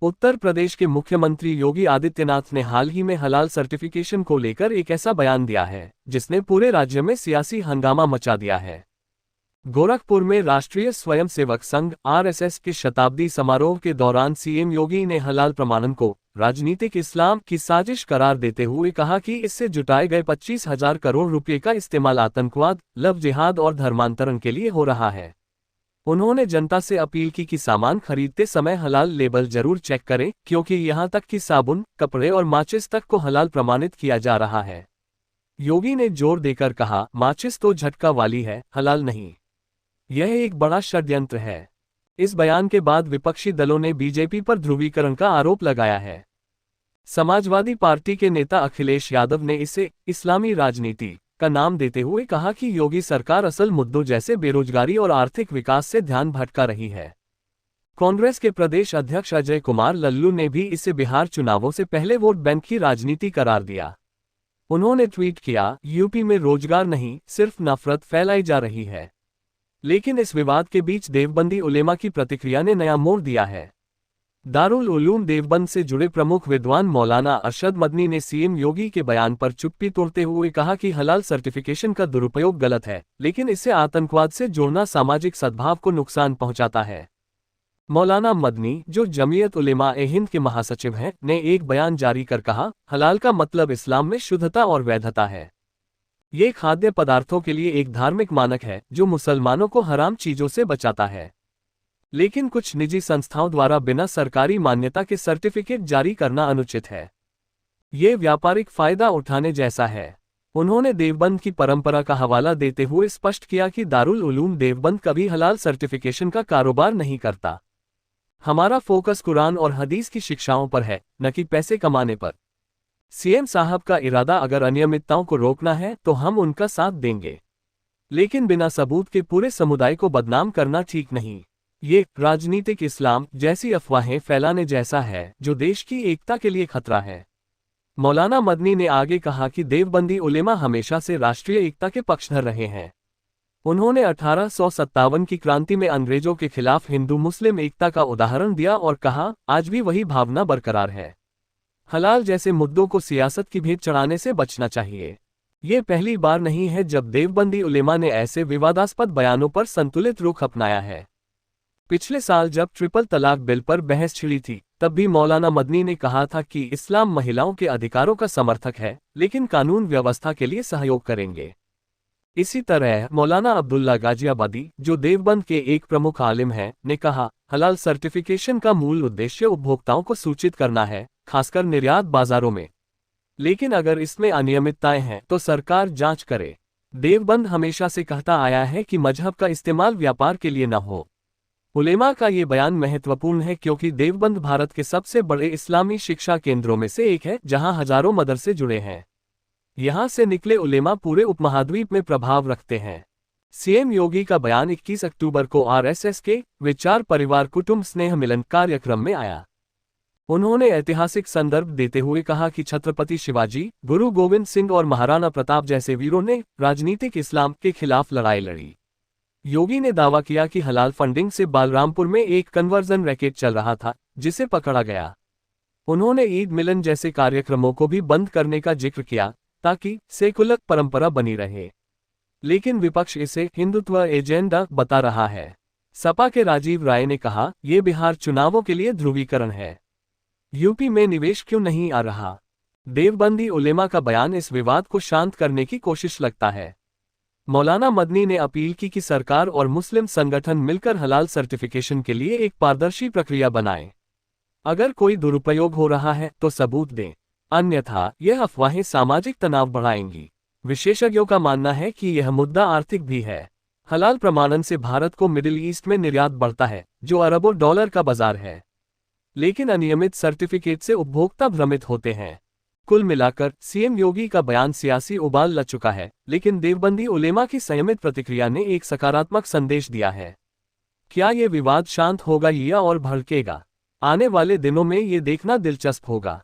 उत्तर प्रदेश के मुख्यमंत्री योगी आदित्यनाथ ने हाल ही में हलाल सर्टिफिकेशन को लेकर एक ऐसा बयान दिया है जिसने पूरे राज्य में सियासी हंगामा मचा दिया है। गोरखपुर में राष्ट्रीय स्वयंसेवक संघ (आरएसएस) के शताब्दी समारोह के दौरान सीएम योगी ने हलाल प्रमाणन को राजनीतिक इस्लाम की साजिश करार देते हुए कहा कि इससे जुटाए गए 25,000 करोड़ रुपए का इस्तेमाल आतंकवाद, लव जिहाद और धर्मांतरण के लिए हो रहा है। उन्होंने जनता से अपील की कि सामान खरीदते समय हलाल लेबल जरूर चेक करें, क्योंकि यहां तक कि साबुन, कपड़े और माचिस तक को हलाल प्रमाणित किया जा रहा है। योगी ने जोर देकर कहा, माचिस तो झटका वाली है, हलाल नहीं। यह एक बड़ा षड्यंत्र है। इस बयान के बाद विपक्षी दलों ने बीजेपी पर ध्रुवीकरण का आरोप लगाया है। समाजवादी पार्टी के नेता अखिलेश यादव ने इसे इस्लामी राजनीति का नाम देते हुए कहा कि योगी सरकार असल मुद्दों जैसे बेरोजगारी और आर्थिक विकास से ध्यान भटका रही है। कांग्रेस के प्रदेश अध्यक्ष अजय कुमार लल्लू ने भी इसे बिहार चुनावों से पहले वोट बैंक की राजनीति करार दिया। उन्होंने ट्वीट किया, यूपी में रोजगार नहीं, सिर्फ नफरत फैलाई जा रही है। लेकिन इस विवाद के बीच देवबंदी उलेमा की प्रतिक्रिया ने नया मोड़ दिया है। दारुल उलूम देवबंद से जुड़े प्रमुख विद्वान मौलाना अरशद मदनी ने सीएम योगी के बयान पर चुप्पी तोड़ते हुए कहा कि हलाल सर्टिफिकेशन का दुरुपयोग गलत है, लेकिन इससे आतंकवाद से जोड़ना सामाजिक सद्भाव को नुकसान पहुंचाता है। मौलाना मदनी, जो जमीयत उलेमा-ए-हिंद के महासचिव हैं, ने एक बयान जारी कर कहा, हलाल का मतलब इस्लाम में शुद्धता और वैधता है। ये खाद्य पदार्थों के लिए एक धार्मिक मानक है जो मुसलमानों को हराम चीजों से बचाता है। लेकिन कुछ निजी संस्थाओं द्वारा बिना सरकारी मान्यता के सर्टिफिकेट जारी करना अनुचित है। ये व्यापारिक फायदा उठाने जैसा है। उन्होंने देवबंद की परंपरा का हवाला देते हुए स्पष्ट किया कि दारुल उलूम देवबंद कभी हलाल सर्टिफिकेशन का कारोबार नहीं करता। हमारा फोकस कुरान और हदीस की शिक्षाओं पर है, न कि पैसे कमाने पर। सीएम साहब का इरादा अगर अनियमितताओं को रोकना है तो हम उनका साथ देंगे, लेकिन बिना सबूत के पूरे समुदाय को बदनाम करना ठीक नहीं। ये राजनीतिक इस्लाम जैसी अफवाहें फैलाने जैसा है जो देश की एकता के लिए खतरा है। मौलाना मदनी ने आगे कहा कि देवबंदी उलेमा हमेशा से राष्ट्रीय एकता के पक्षधर रहे हैं। उन्होंने 1857 की क्रांति में अंग्रेजों के खिलाफ हिंदू मुस्लिम एकता का उदाहरण दिया और कहा, आज भी वही भावना बरकरार है। हलाल जैसे मुद्दों को सियासत की भेंट चढ़ाने से बचना चाहिए। ये पहली बार नहीं है जब देवबंदी उलेमा ने ऐसे विवादास्पद बयानों पर संतुलित रुख अपनाया है। पिछले साल जब ट्रिपल तलाक बिल पर बहस छिड़ी थी, तब भी मौलाना मदनी ने कहा था कि इस्लाम महिलाओं के अधिकारों का समर्थक है, लेकिन कानून व्यवस्था के लिए सहयोग करेंगे। इसी तरह मौलाना अब्दुल्ला गाजियाबादी, जो देवबंद के एक प्रमुख आलिम हैं, ने कहा, हलाल सर्टिफिकेशन का मूल उद्देश्य उपभोक्ताओं को सूचित करना है, खासकर निर्यात बाजारों में। लेकिन अगर इसमें अनियमितताएं हैं तो सरकार जांच करे। देवबंद हमेशा से कहता आया है कि मजहब का इस्तेमाल व्यापार के लिए न हो। उलेमा का ये बयान महत्वपूर्ण है क्योंकि देवबंद भारत के सबसे बड़े इस्लामी शिक्षा केंद्रों में से एक है, जहां हजारों मदरसे जुड़े हैं। यहां से निकले उलेमा पूरे उपमहाद्वीप में प्रभाव रखते हैं। सीएम योगी का बयान 21 अक्टूबर को आरएसएस के विचार परिवार कुटुंब स्नेह मिलन कार्यक्रम में आया। उन्होंने ऐतिहासिक संदर्भ देते हुए कहा कि छत्रपति शिवाजी, गुरु गोविंद सिंह और महाराणा प्रताप जैसे वीरों ने राजनीतिक इस्लाम के खिलाफ लड़ाई लड़ी। योगी ने दावा किया कि हलाल फंडिंग से बालरामपुर में एक कन्वर्जन रैकेट चल रहा था, जिसे पकड़ा गया। उन्होंने ईद मिलन जैसे कार्यक्रमों को भी बंद करने का जिक्र किया ताकि सेकुलर परंपरा बनी रहे। लेकिन विपक्ष इसे हिंदुत्व एजेंडा बता रहा है। सपा के राजीव राय ने कहा, यह बिहार चुनावों के लिए ध्रुवीकरण है। यूपी में निवेश क्यों नहीं आ रहा? देवबंदी उलेमा का बयान इस विवाद को शांत करने की कोशिश लगता है। मौलाना मदनी ने अपील की कि सरकार और मुस्लिम संगठन मिलकर हलाल सर्टिफिकेशन के लिए एक पारदर्शी प्रक्रिया बनाएं। अगर कोई दुरुपयोग हो रहा है तो सबूत दें, अन्यथा यह अफवाहें सामाजिक तनाव बढ़ाएंगी। विशेषज्ञों का मानना है कि यह मुद्दा आर्थिक भी है। हलाल प्रमाणन से भारत को मिडिल ईस्ट में निर्यात बढ़ता है, जो अरबों डॉलर का बाजार है। लेकिन अनियमित सर्टिफिकेट से उपभोक्ता भ्रमित होते हैं। कुल मिलाकर सीएम योगी का बयान सियासी उबाल ला चुका है, लेकिन देवबंदी उलेमा की संयमित प्रतिक्रिया ने एक सकारात्मक संदेश दिया है। क्या ये विवाद शांत होगा या और भड़केगा? आने वाले दिनों में ये देखना दिलचस्प होगा।